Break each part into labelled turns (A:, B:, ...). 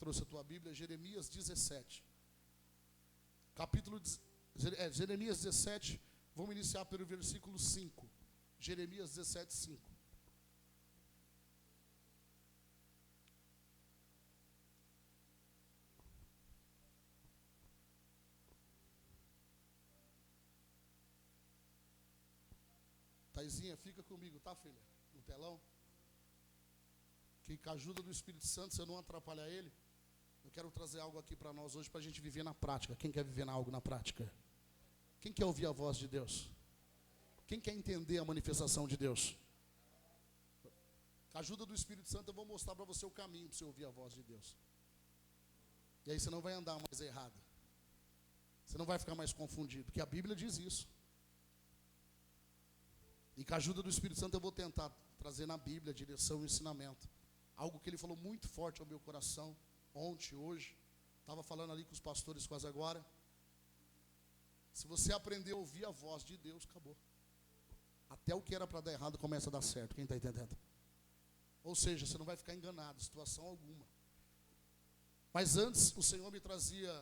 A: Trouxe a tua Bíblia, Jeremias 17. Jeremias 17, vamos iniciar pelo versículo 5. Jeremias 17, 5. Taizinha, fica comigo, tá, filha? No telão. Que com a ajuda do Espírito Santo, se eu não atrapalhar ele, eu quero trazer algo aqui para nós hoje, para a gente viver na prática. Quem quer viver algo na prática? Quem quer ouvir a voz de Deus? Quem quer entender a manifestação de Deus? Com a ajuda do Espírito Santo, eu vou mostrar para você o caminho para você ouvir a voz de Deus. E aí você não vai andar mais errado. Você não vai ficar mais confundido, porque a Bíblia diz isso. E com a ajuda do Espírito Santo eu vou tentar trazer na Bíblia direção e ensinamento. Algo que ele falou muito forte ao meu coração, ontem, hoje. Estava falando ali com os pastores quase agora. Se você aprender a ouvir a voz de Deus, acabou. Até o que era para dar errado começa a dar certo. Quem está entendendo? Ou seja, você não vai ficar enganado, situação alguma. Mas antes, o Senhor me trazia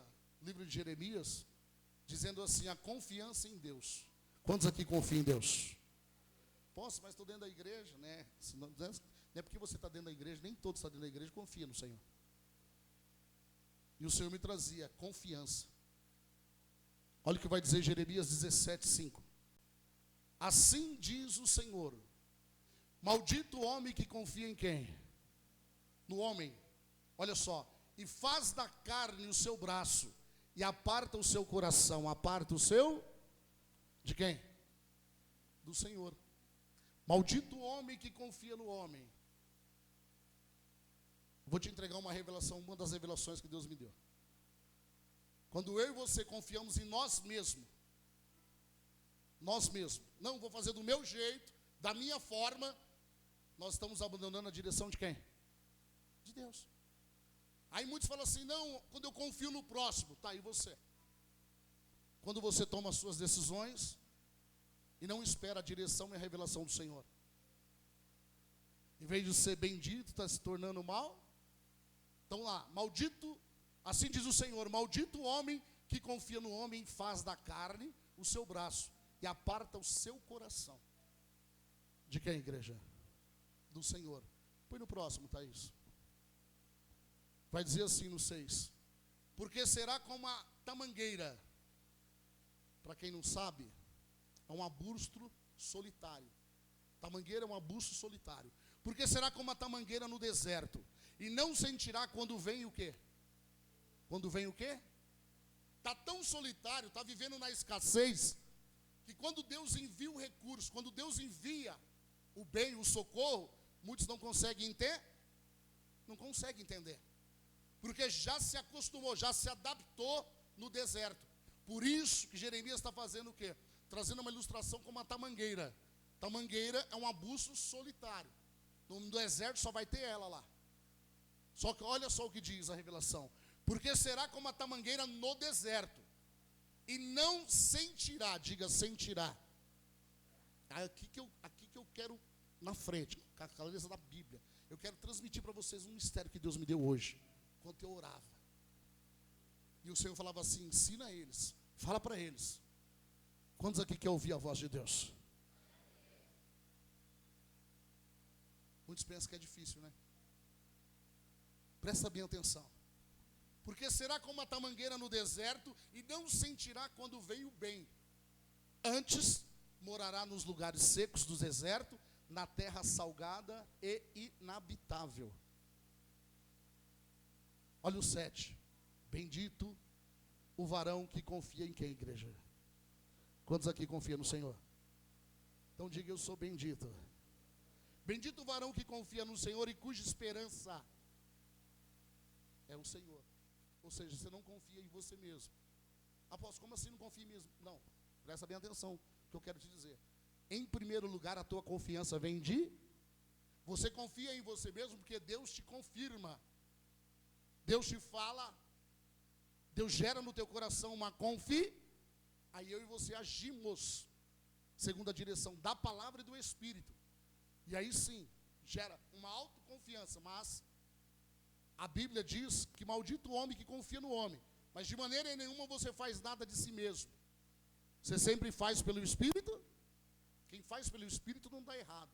A: o livro de Jeremias, dizendo assim, a confiança em Deus. Quantos aqui confiam em Deus? Posso, mas estou dentro da igreja, né? Não é porque você está dentro da igreja, nem todos estão dentro da igreja, confia no Senhor. E o Senhor me trazia confiança. Olha o que vai dizer Jeremias 17, 5. Assim diz o Senhor, maldito o homem que confia em quem? No homem. Olha só, e faz da carne o seu braço, e aparta o seu coração, aparta o seu, de quem? Do Senhor. Maldito o homem que confia no homem. Vou te entregar uma revelação, uma das revelações que Deus me deu. Quando eu e você confiamos em nós mesmos, não vou fazer do meu jeito, da minha forma, nós estamos abandonando a direção de quem? De Deus. Aí muitos falam assim, não, quando eu confio no próximo, tá aí você. Quando você toma as suas decisões e não espera a direção e a revelação do Senhor. Em vez de ser bendito, está se tornando mal. Então lá, maldito, assim diz o Senhor, maldito o homem que confia no homem, faz da carne o seu braço e aparta o seu coração. De quem, igreja? Do Senhor. Põe no próximo, Thaís. Vai dizer assim no 6. Porque será como a tamangueira. Para quem não sabe, é um arbusto solitário. Tamangueira é um arbusto solitário. Porque será como a tamangueira no deserto. E não sentirá quando vem o quê? Quando vem o quê? Está tão solitário, está vivendo na escassez, que quando Deus envia o recurso, quando Deus envia o bem, o socorro, muitos não conseguem não conseguem entender. Porque já se acostumou, já se adaptou no deserto. Por isso que Jeremias está fazendo o quê? Trazendo uma ilustração como a tamangueira. Tamangueira é um arbusto solitário. No deserto só vai ter ela lá. Só que olha só o que diz a revelação. Porque será como a tamangueira no deserto. E não sentirá, diga sentirá. Aqui que eu quero na frente, com a clareza da Bíblia. Eu quero transmitir para vocês um mistério que Deus me deu hoje, enquanto eu orava. E o Senhor falava assim, ensina eles, fala para eles. Quantos aqui quer ouvir a voz de Deus? Muitos pensam que é difícil, né? Presta bem atenção. Porque será como a tamangueira no deserto e não sentirá quando vem o bem. Antes morará nos lugares secos do deserto, na terra salgada e inabitável. Olha o 7. Bendito o varão que confia em quem, igreja? Quantos aqui confiam no Senhor? Então diga, eu sou bendito. Bendito o varão que confia no Senhor e cuja esperança é o Senhor. Ou seja, você não confia em você mesmo. Apóstolo, como assim não confia em mim mesmo? Não, presta bem atenção no que eu quero te dizer. Em primeiro lugar, a tua confiança vem de... Você confia em você mesmo porque Deus te confirma. Deus te fala. Deus gera no teu coração uma confiança. Aí eu e você agimos segundo a direção da palavra e do Espírito. E aí sim, gera uma autoconfiança, mas A Bíblia diz que maldito o homem que confia no homem. Mas de maneira nenhuma você faz nada de si mesmo. Você sempre faz pelo Espírito. Quem faz pelo Espírito não dá errado.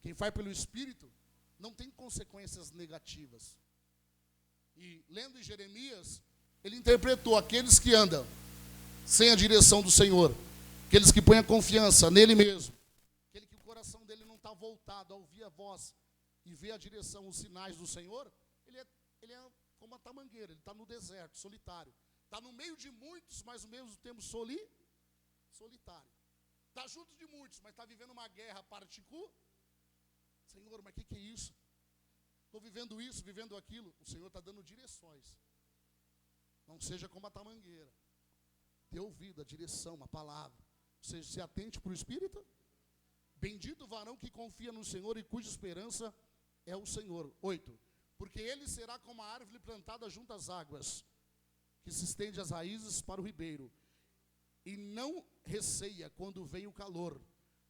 A: Quem faz pelo Espírito não tem consequências negativas. E lendo em Jeremias, ele interpretou aqueles que andam sem a direção do Senhor, aqueles que põem a confiança nele mesmo, aquele que o coração dele não está voltado a ouvir a voz e ver a direção, os sinais do Senhor, ele é como uma tamangueira, ele está no deserto, solitário. Está no meio de muitos, mas no mesmo tempo solitário. Está junto de muitos, mas está vivendo uma guerra particular. Senhor, mas o que é isso? Estou vivendo isso, vivendo aquilo. O Senhor está dando direções. Não seja como a tamangueira. Dê ouvido, a direção, a palavra. Ou seja, se atente para o Espírito. Bendito o varão que confia no Senhor e cuja esperança é o Senhor. 8. Porque ele será como a árvore plantada junto às águas, que se estende as raízes para o ribeiro, e não receia quando vem o calor,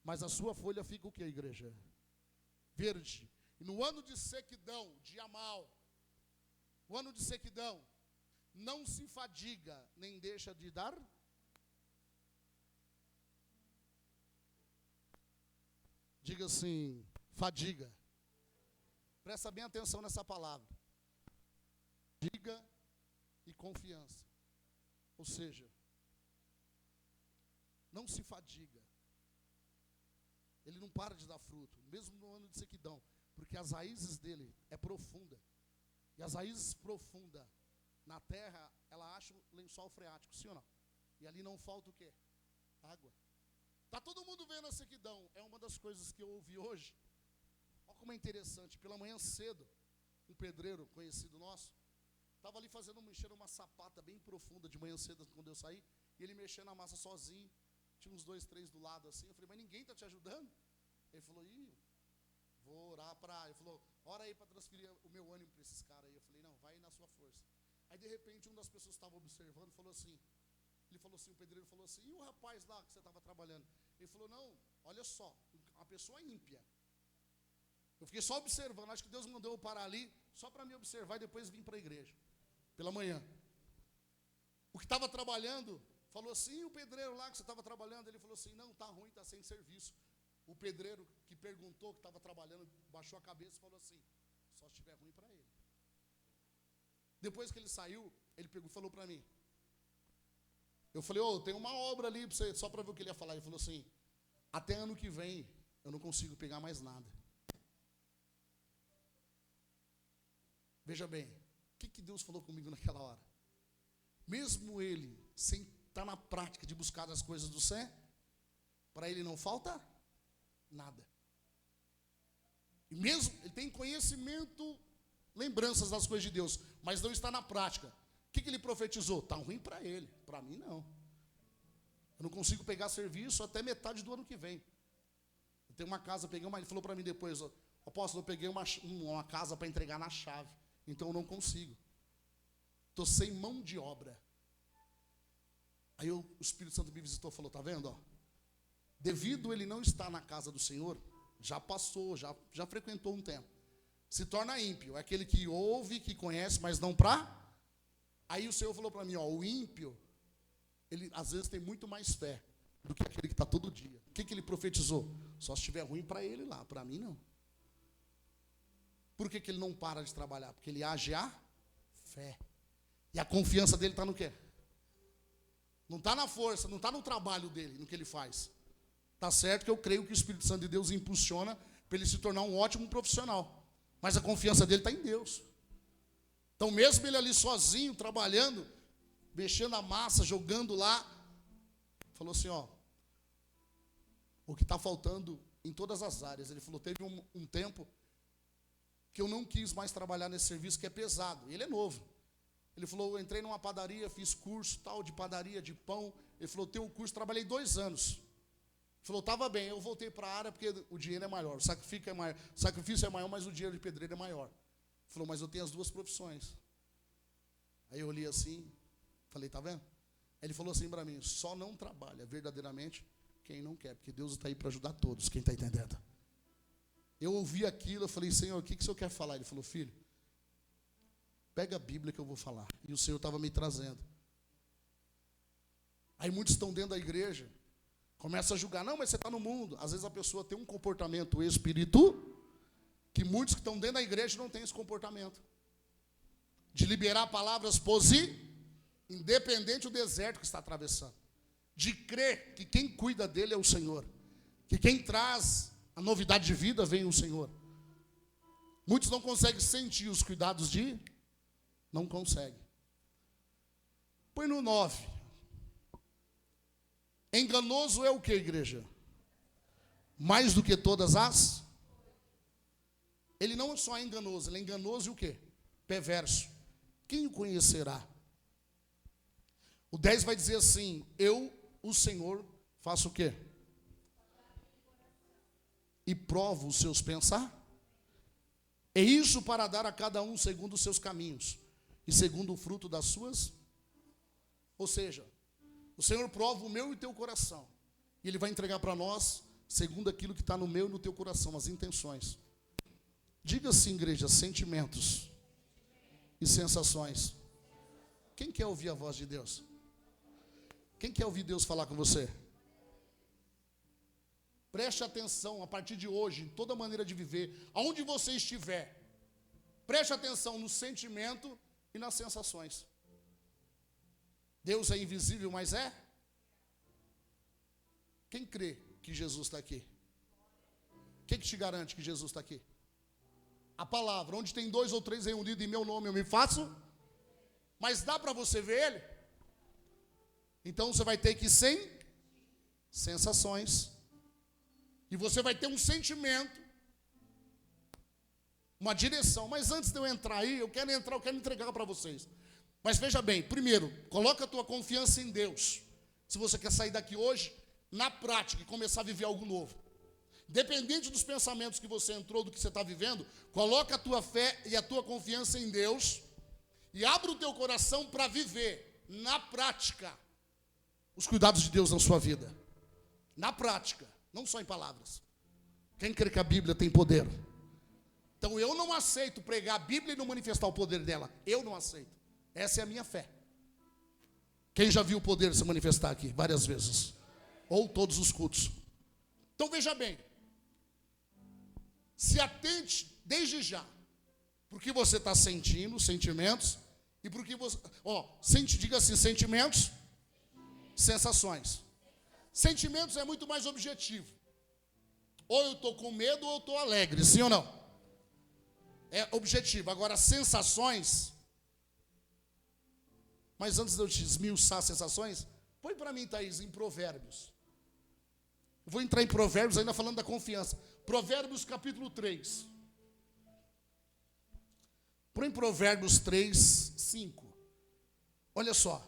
A: mas a sua folha fica o que, igreja? Verde. E no ano de sequidão, dia mau, o ano de sequidão, não se fadiga, nem deixa de dar. Diga assim, fadiga. Presta bem atenção nessa palavra. Fadiga e confiança. Ou seja, não se fadiga. Ele não para de dar fruto, mesmo no ano de sequidão, porque as raízes dele é profunda. E as raízes profundas na terra, ela acha um lençol freático, sim ou não? E ali não falta o quê? Água. Está todo mundo vendo a sequidão. É uma das coisas que eu ouvi hoje. Olha como é interessante. Pela manhã cedo, um pedreiro conhecido nosso, estava ali mexendo uma sapata bem profunda de manhã cedo, quando eu saí, e ele mexendo a massa sozinho. Tinha uns 2, 3 do lado assim. Eu falei, mas ninguém está te ajudando? Ele falou, vou orar para... Ele falou, ora aí para transferir o meu ânimo para esses caras aí. Eu falei, não, vai na sua força. Aí de repente, uma das pessoas que estava observando falou assim, o pedreiro falou assim, e o rapaz lá que você estava trabalhando? Ele falou, não, olha só, uma pessoa ímpia. Eu fiquei só observando, acho que Deus mandou eu parar ali, só para me observar e depois vim para a igreja, pela manhã. O que estava trabalhando, falou assim, e o pedreiro lá que você estava trabalhando? Ele falou assim, não, está ruim, está sem serviço. O pedreiro que perguntou, que estava trabalhando, baixou a cabeça e falou assim, só se estiver ruim para ele. Depois que ele saiu, ele falou para mim, eu falei, tem uma obra ali para você, só para ver o que ele ia falar. Ele falou assim, até ano que vem eu não consigo pegar mais nada. Veja bem, o que Deus falou comigo naquela hora? Mesmo ele, sem estar na prática de buscar as coisas do céu, para ele não falta nada. E mesmo, ele tem conhecimento, lembranças das coisas de Deus, mas não está na prática. O que ele profetizou? Está ruim para ele, para mim não. Eu não consigo pegar serviço até metade do ano que vem. Eu tenho uma casa, ele falou para mim depois, apóstolo, eu peguei uma casa para entregar na chave, então eu não consigo. Estou sem mão de obra. Aí o Espírito Santo me visitou e falou, está vendo? Devido ele não estar na casa do Senhor, já passou, já frequentou um tempo. Se torna ímpio, é aquele que ouve, que conhece, mas não para... Aí o Senhor falou para mim, o ímpio, ele às vezes tem muito mais fé do que aquele que está todo dia. O que ele profetizou? Só se estiver ruim para ele lá, para mim não. Por que ele não para de trabalhar? Porque ele age a fé. E a confiança dele está no quê? Não está na força, não está no trabalho dele, no que ele faz. Está certo que eu creio que o Espírito Santo de Deus impulsiona para ele se tornar um ótimo profissional. Mas a confiança dele está em Deus. Então, mesmo ele ali sozinho, trabalhando, mexendo a massa, jogando lá, falou assim, o que está faltando em todas as áreas. Ele falou, teve um tempo que eu não quis mais trabalhar nesse serviço que é pesado. E ele é novo. Ele falou, eu entrei numa padaria, fiz curso tal de padaria, de pão. Ele falou, tenho um curso, trabalhei 2 anos. Ele falou, estava bem, eu voltei para a área porque o dinheiro é maior, o sacrifício é maior, mas o dinheiro de pedreiro é maior. Ele falou, mas eu tenho as 2 profissões. Aí eu olhei assim, falei, tá vendo? Aí ele falou assim para mim, só não trabalha verdadeiramente quem não quer, porque Deus está aí para ajudar todos, quem está entendendo? Eu ouvi aquilo, eu falei, Senhor, o que o Senhor quer falar? Ele falou, filho, Pega a Bíblia que eu vou falar. E o Senhor estava me trazendo. Aí muitos estão dentro da igreja, começa a julgar, não, mas você está no mundo. Às vezes a pessoa tem um comportamento espiritual, que muitos que estão dentro da igreja não têm esse comportamento. De liberar palavras independente do deserto que está atravessando. De crer que quem cuida dele é o Senhor. Que quem traz a novidade de vida vem o Senhor. Muitos não conseguem sentir os cuidados de... Não conseguem. Põe no 9. Enganoso é o que, igreja? Mais do que todas as... Ele não só é enganoso, ele é enganoso e o quê? Perverso. Quem o conhecerá? O 10 vai dizer assim, eu, o Senhor, faço o quê? E provo os seus pensar. É isso para dar a cada um segundo os seus caminhos e segundo o fruto das suas. Ou seja, o Senhor prova o meu e o teu coração. E Ele vai entregar para nós, segundo aquilo que está no meu e no teu coração, as intenções. Diga assim, igreja, sentimentos e sensações. Quem quer ouvir a voz de Deus? Quem quer ouvir Deus falar com você? Preste atenção a partir de hoje, em toda maneira de viver, aonde você estiver. Preste atenção no sentimento e nas sensações. Deus é invisível, mas é? Quem crê que Jesus está aqui? Quem que te garante que Jesus está aqui? A palavra, onde tem 2 ou 3 reunidos em meu nome, eu me faço. Mas dá para você ver Ele? Então você vai ter que sensações. E você vai ter um sentimento, uma direção. Mas antes de eu entrar aí, eu quero entregar para vocês. Mas veja bem, primeiro, coloca a tua confiança em Deus. Se você quer sair daqui hoje, na prática, e começar a viver algo novo. Independente dos pensamentos que você entrou, do que você está vivendo, coloca a tua fé e a tua confiança em Deus e abre o teu coração para viver, na prática, os cuidados de Deus na sua vida. Na prática, não só em palavras. Quem crê que a Bíblia tem poder? Então eu não aceito pregar a Bíblia e não manifestar o poder dela. Eu não aceito. Essa é a minha fé. Quem já viu o poder se manifestar aqui? Várias vezes. Ou todos os cultos. Então veja bem. Se atente desde já. Porque você está sentindo, sentimentos. E porque você... diga assim, sentimentos, sensações. Sentimentos é muito mais objetivo. Ou eu estou com medo ou eu estou alegre, sim ou não? É objetivo. Agora, sensações... Mas antes de eu te esmiuçar sensações, põe para mim, Thaís, em Provérbios. Eu vou entrar em Provérbios ainda falando da confiança. Provérbios capítulo 3. Põe em Provérbios 3, 5. Olha só.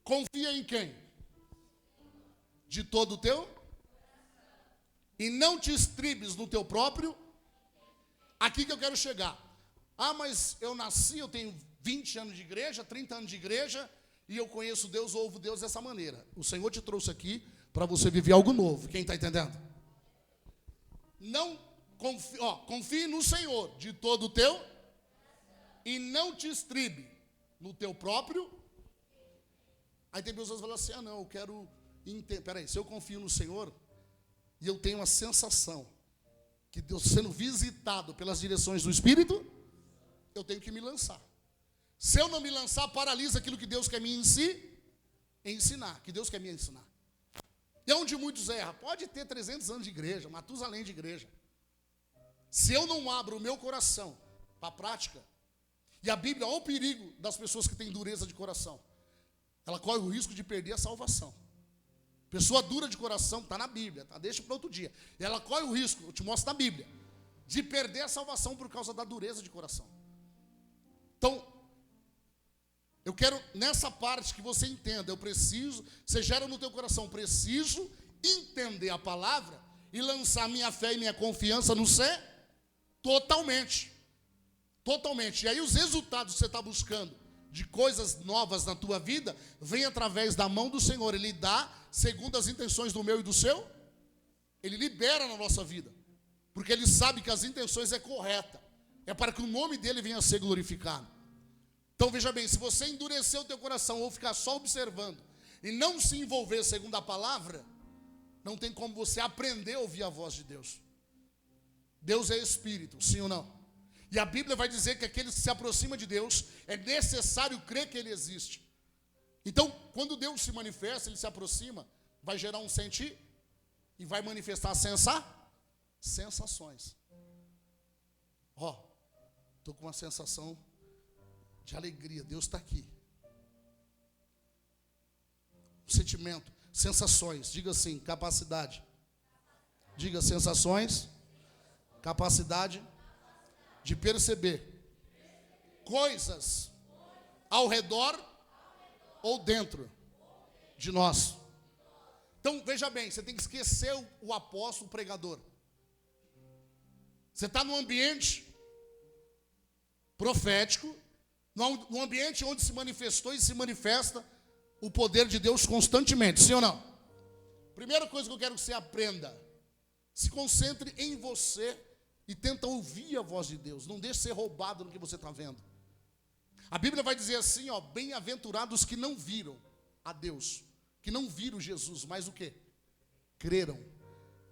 A: Confia em quem? De todo o teu? E não te estribes no teu próprio. Aqui que eu quero chegar. Ah, mas eu nasci, eu tenho 20 anos de igreja, 30 anos de igreja, e eu conheço Deus, ouvo Deus dessa maneira. O Senhor te trouxe aqui para você viver algo novo. Quem está entendendo? Não confie no Senhor de todo o teu e não te estribe no teu próprio. Aí tem pessoas que falam assim, não, eu quero... Peraí, se eu confio no Senhor e eu tenho a sensação que Deus sendo visitado pelas direções do Espírito, eu tenho que me lançar. Se eu não me lançar, paralisa aquilo que Deus quer me ensinar, que Deus quer me ensinar. E é onde muitos erram. Pode ter 300 anos de igreja, Matusalém de igreja. Se eu não abro o meu coração para a prática, e a Bíblia, olha o perigo das pessoas que têm dureza de coração. Ela corre o risco de perder a salvação. Pessoa dura de coração, está na Bíblia, tá? Deixa para outro dia. E ela corre o risco, eu te mostro na Bíblia, de perder a salvação por causa da dureza de coração. Então, eu quero nessa parte que você entenda, você gera no teu coração, preciso entender a palavra e lançar minha fé e minha confiança no ser totalmente. Totalmente. E aí os resultados que você está buscando de coisas novas na tua vida, vem através da mão do Senhor. Ele dá segundo as intenções do meu e do seu. Ele libera na nossa vida. Porque Ele sabe que as intenções é correta. É para que o nome dEle venha a ser glorificado. Então veja bem, se você endurecer o teu coração ou ficar só observando e não se envolver segundo a palavra, não tem como você aprender a ouvir a voz de Deus. Deus é espírito, sim ou não? E a Bíblia vai dizer que aqueles que se aproximam de Deus, é necessário crer que Ele existe. Então, quando Deus se manifesta, Ele se aproxima, vai gerar um sentir e vai manifestar sensações. Estou com uma sensação de alegria, Deus está aqui. Um sentimento, sensações, diga assim, capacidade. Diga sensações, capacidade de perceber coisas ao redor ou dentro de nós. Então, veja bem, você tem que esquecer o apóstolo, o pregador. Você está num ambiente profético, num ambiente onde se manifestou e se manifesta o poder de Deus constantemente, sim ou não? Primeira coisa que eu quero que você aprenda, se concentre em você e tenta ouvir a voz de Deus, não deixe ser roubado no que você está vendo. A Bíblia vai dizer assim, bem-aventurados que não viram a Deus, que não viram Jesus, mas o quê? Creram.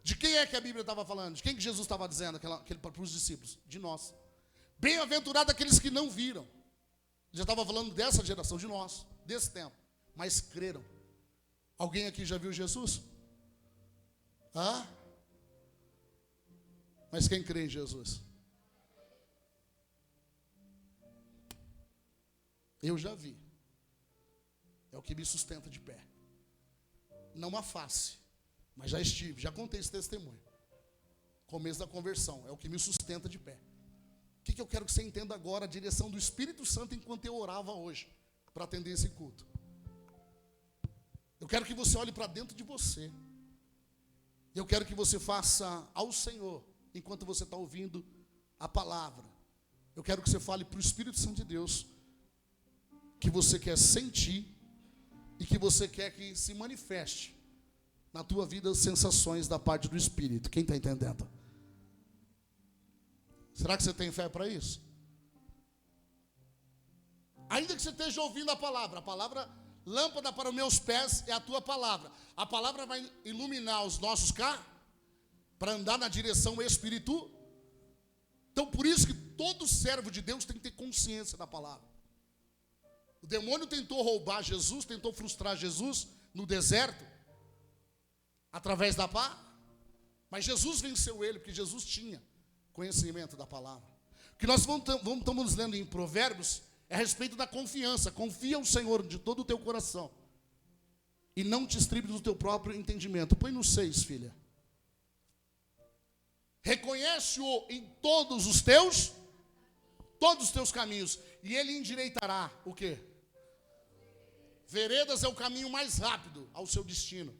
A: De quem é que a Bíblia estava falando? De quem que Jesus estava dizendo para os discípulos? De nós. Bem-aventurados aqueles que não viram. Já estava falando dessa geração, de nós, desse tempo. Mas creram. Alguém aqui já viu Jesus? Mas quem crê em Jesus? Eu já vi. É o que me sustenta de pé. Não a face, mas já estive, já contei esse testemunho. Começo da conversão, é o que me sustenta de pé. O que eu quero que você entenda agora? A direção do Espírito Santo enquanto eu orava hoje, para atender esse culto. Eu quero que você olhe para dentro de você. Eu quero que você faça ao Senhor, enquanto você está ouvindo a palavra. Eu quero que você fale para o Espírito Santo de Deus, que você quer sentir e que você quer que se manifeste na tua vida as sensações da parte do Espírito. Quem está entendendo? Será que você tem fé para isso? Ainda que você esteja ouvindo a palavra, lâmpada para os meus pés é a tua palavra. A palavra vai iluminar os nossos carros para andar na direção espiritual. Então, por isso que todo servo de Deus tem que ter consciência da palavra. O demônio tentou roubar Jesus, tentou frustrar Jesus no deserto, através da pá, mas Jesus venceu ele, porque Jesus tinha conhecimento da palavra. O que nós estamos lendo em Provérbios é a respeito da confiança. Confia ao Senhor de todo o teu coração e não te estribes do teu próprio entendimento. Põe no 6, filha. Reconhece-o em todos os teus caminhos, e ele endireitará o quê? Veredas é o caminho mais rápido ao seu destino.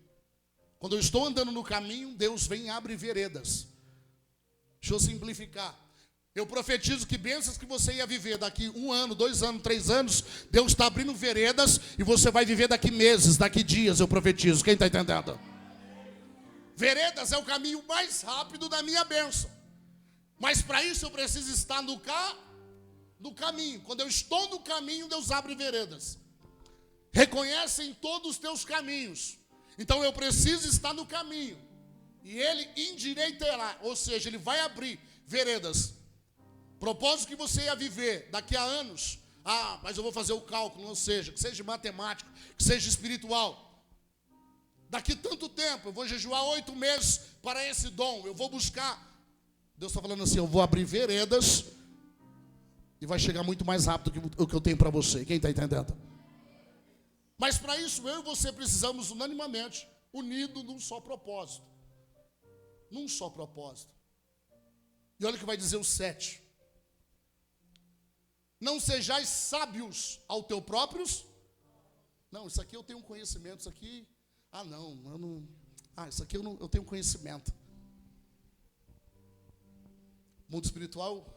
A: Quando eu estou andando no caminho, Deus vem e abre veredas. Deixa eu simplificar. Eu profetizo que bênçãos que você ia viver daqui 1 ano, 2 anos, 3 anos, Deus está abrindo veredas e você vai viver daqui meses, daqui dias, eu profetizo. Quem está entendendo? Veredas é o caminho mais rápido da minha bênção. Mas para isso eu preciso estar no caminho. Quando eu estou no caminho, Deus abre veredas. Reconhece em todos os teus caminhos. Então eu preciso estar no caminho. E ele endireitará, ou seja, ele vai abrir veredas. Propósito que você ia viver daqui a anos. Mas eu vou fazer o cálculo, ou seja, que seja matemático, que seja espiritual. Daqui tanto tempo, eu vou jejuar 8 meses para esse dom. Eu vou buscar. Deus está falando assim, eu vou abrir veredas e vai chegar muito mais rápido que o que eu tenho para você. Quem está entendendo? Mas para isso, eu e você precisamos unanimamente, unidos num só propósito. Num só propósito. E olha o que vai dizer o 7. Não sejais sábios ao teu próprios. Não, isso aqui eu tenho conhecimento, isso aqui... isso aqui eu tenho conhecimento. Mundo espiritual,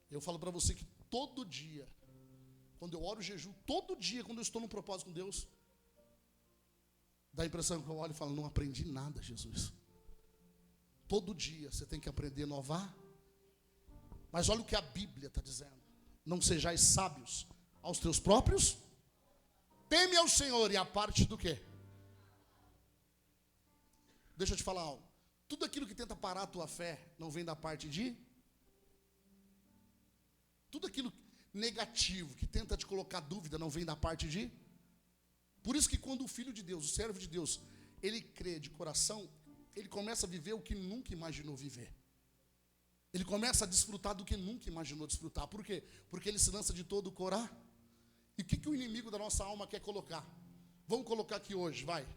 A: eu falo para você que todo dia, quando eu oro jejum, todo dia, quando eu estou no propósito com Deus, dá a impressão que eu olho e falo, não aprendi nada, Jesus. Todo dia você tem que aprender a inovar. Mas olha o que a Bíblia está dizendo. não sejais sábios aos teus próprios. Teme ao Senhor, e a parte do quê? Deixa eu te falar algo. Tudo aquilo que tenta parar a tua fé, não vem da parte de... Tudo aquilo negativo, que tenta te colocar dúvida, não vem da parte de... Por isso que quando o Filho de Deus, o servo de Deus, ele crê de coração, ele começa a viver o que nunca imaginou viver. Ele começa a desfrutar do que nunca imaginou desfrutar. Por quê? Porque ele se lança de todo o corá. E o que o inimigo da nossa alma quer colocar? Vamos colocar aqui hoje, vai.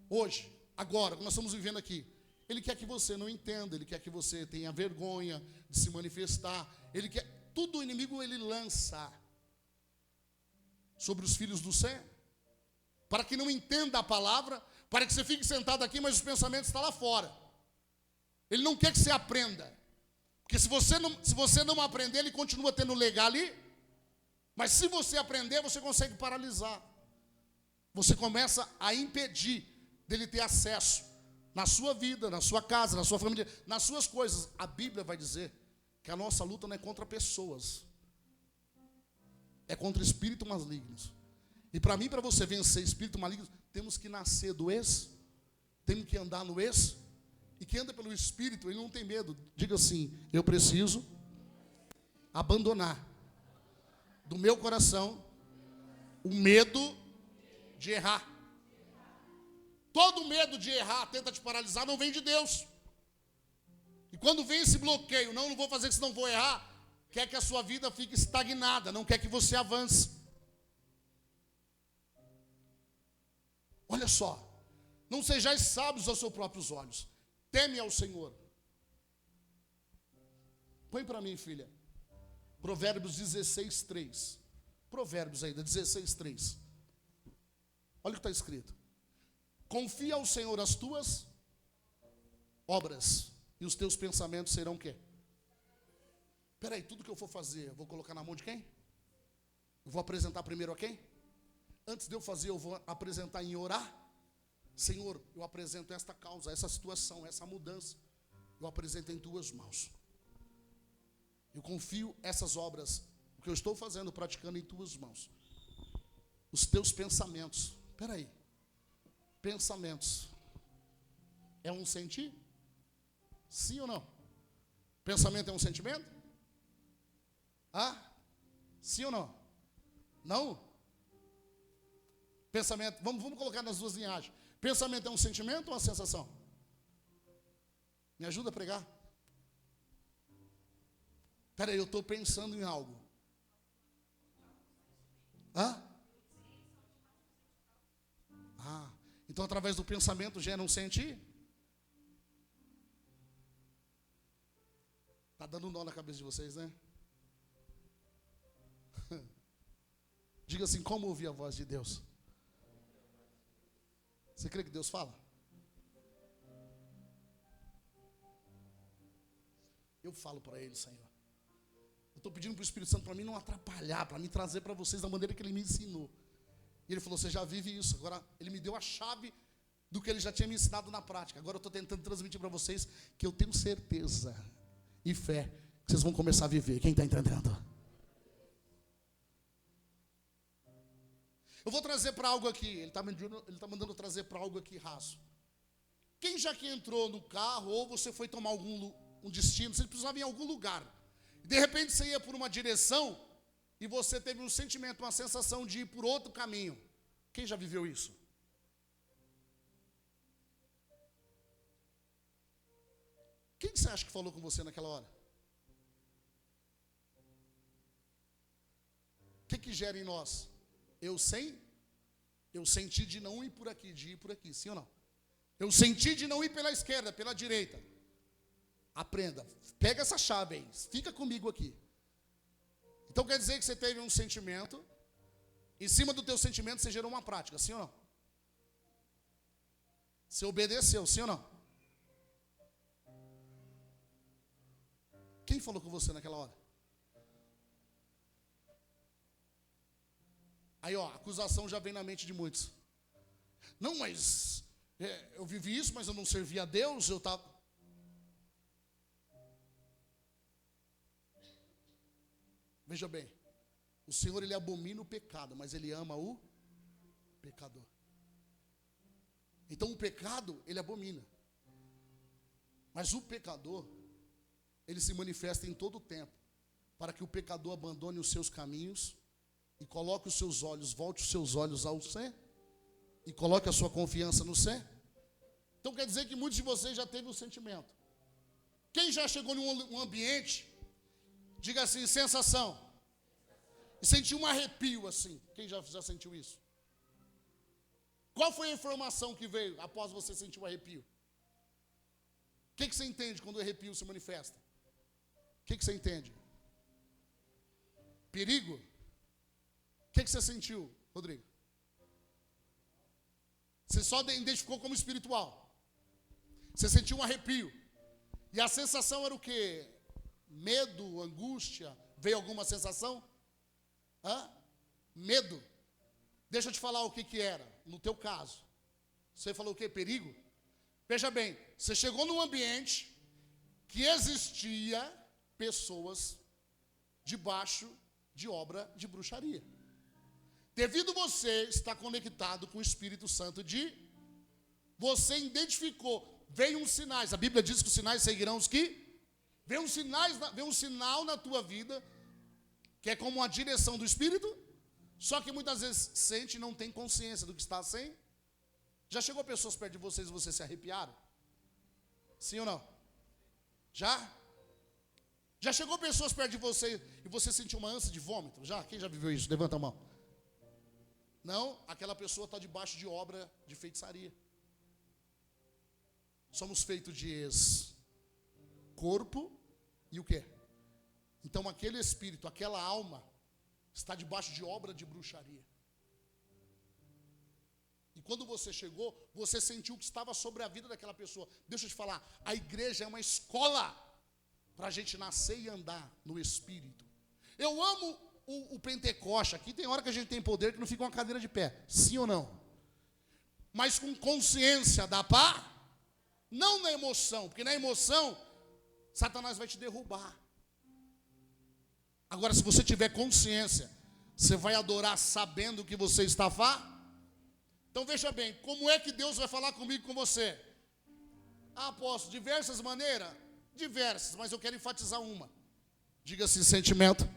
A: Hoje, agora, nós estamos vivendo aqui. Ele quer que você não entenda, ele quer que você tenha vergonha de se manifestar. Ele quer, tudo o inimigo ele lança sobre os filhos do céu, para que não entenda a palavra, para que você fique sentado aqui, mas os pensamentos estão lá fora. Ele não quer que você aprenda, porque se você não aprender, ele continua tendo legal ali, mas se você aprender, você consegue paralisar. Você começa a impedir dele ter acesso na sua vida, na sua casa, na sua família, nas suas coisas. A Bíblia vai dizer que a nossa luta não é contra pessoas, é contra espíritos malignos. E para mim, para você vencer espírito maligno, temos que nascer do temos que andar no e quem anda pelo Espírito, ele não tem medo. Diga assim, eu preciso abandonar do meu coração o medo de errar. Todo medo de errar, tenta te paralisar, não vem de Deus. E quando vem esse bloqueio, não vou fazer isso, não vou errar, quer que a sua vida fique estagnada, não quer que você avance. Olha só, não sejais sábios aos seus próprios olhos, teme ao Senhor. Põe para mim, filha, Provérbios 16, 3. Provérbios ainda, 16, 3. Olha o que está escrito. Confia ao Senhor as tuas obras, e os teus pensamentos serão o quê? Espera aí, tudo que eu for fazer, eu vou colocar na mão de quem? Eu vou apresentar primeiro a quem? Antes de eu fazer, eu vou apresentar em orar. Senhor, eu apresento esta causa, essa situação, essa mudança. Eu apresento em tuas mãos. Eu confio essas obras, o que eu estou fazendo, praticando em tuas mãos. Os teus pensamentos. Espera aí. Pensamentos. É um sentir? Sim ou não? Pensamento é um sentimento? Sim ou não? Não? Pensamento, vamos colocar nas duas linhagens. Pensamento é um sentimento ou uma sensação? Me ajuda a pregar? Espera aí, eu estou pensando em algo. Então através do pensamento gera um sentir? Está dando um nó na cabeça de vocês, né? Diga assim, como ouvir a voz de Deus? Você crê que Deus fala? Eu falo para Ele, Senhor. Eu estou pedindo para o Espírito Santo para mim não atrapalhar, para me trazer para vocês da maneira que Ele me ensinou. E Ele falou, você já vive isso. Agora Ele me deu a chave do que Ele já tinha me ensinado na prática. Agora eu estou tentando transmitir para vocês que eu tenho certeza e fé que vocês vão começar a viver. Quem está entendendo? Eu vou trazer para algo aqui. Ele está mandando trazer para algo aqui raso. Quem já que entrou no carro ou você foi tomar um destino, você precisava ir em algum lugar. De repente você ia por uma direção e você teve um sentimento, uma sensação de ir por outro caminho. Quem já viveu isso? Quem você acha que falou com você naquela hora? O que gera em nós? Eu senti de não ir por aqui, de ir por aqui, sim ou não? Eu senti de não ir pela esquerda, pela direita. Aprenda, pega essa chave aí, fica comigo aqui. Então quer dizer que você teve um sentimento, em cima do teu sentimento você gerou uma prática, sim ou não? Você obedeceu, sim ou não? Quem falou com você naquela hora? Aí, a acusação já vem na mente de muitos. Não, mas eu vivi isso, mas eu não servi a Deus, eu estava... Veja bem, o Senhor, Ele abomina o pecado, mas Ele ama o pecador. Então o pecado, Ele abomina. Mas o pecador, ele se manifesta em todo o tempo, para que o pecador abandone os seus caminhos e coloque os seus olhos, volte os seus olhos ao céu e coloque a sua confiança no céu. Então quer dizer que muitos de vocês já teve um sentimento. Quem já chegou em um ambiente, diga assim, sensação, e sentiu um arrepio assim? Quem já sentiu isso? Qual foi a informação que veio após você sentir o arrepio? O que você entende quando o arrepio se manifesta? O que você entende? Perigo? O que você sentiu, Rodrigo? Você só identificou como espiritual. Você sentiu um arrepio. E a sensação era o quê? Medo, angústia? Veio alguma sensação? Medo. Deixa eu te falar o que era, no teu caso. Você falou o quê? Perigo? Veja bem, você chegou num ambiente que existia pessoas debaixo de obra de bruxaria. Devido você estar conectado com o Espírito Santo você identificou, veio uns sinais. A Bíblia diz que os sinais seguirão os que? Veio um sinal na tua vida, que é como uma direção do Espírito, só que muitas vezes sente e não tem consciência do que está sem. Já chegou pessoas perto de vocês e vocês se arrepiaram? Sim ou não? Já? Já chegou pessoas perto de você e você sentiu uma ânsia de vômito? Já? Quem já viveu isso? Levanta a mão. Não, aquela pessoa está debaixo de obra de feitiçaria. Somos feitos de corpo e o quê? Então aquele espírito, aquela alma, está debaixo de obra de bruxaria. E quando você chegou, você sentiu que estava sobre a vida daquela pessoa. Deixa eu te falar, a igreja é uma escola para a gente nascer e andar no Espírito. Eu amo o Pentecoste. Aqui tem hora que a gente tem poder que não fica uma cadeira de pé. Sim ou não? Mas com consciência da paz, não na emoção. Porque na emoção, Satanás vai te derrubar. Agora, se você tiver consciência, você vai adorar sabendo que você está Então veja bem, como é que Deus vai falar comigo, com você? Apóstolo, diversas maneiras? Diversas, mas eu quero enfatizar uma. Diga assim, sentimento.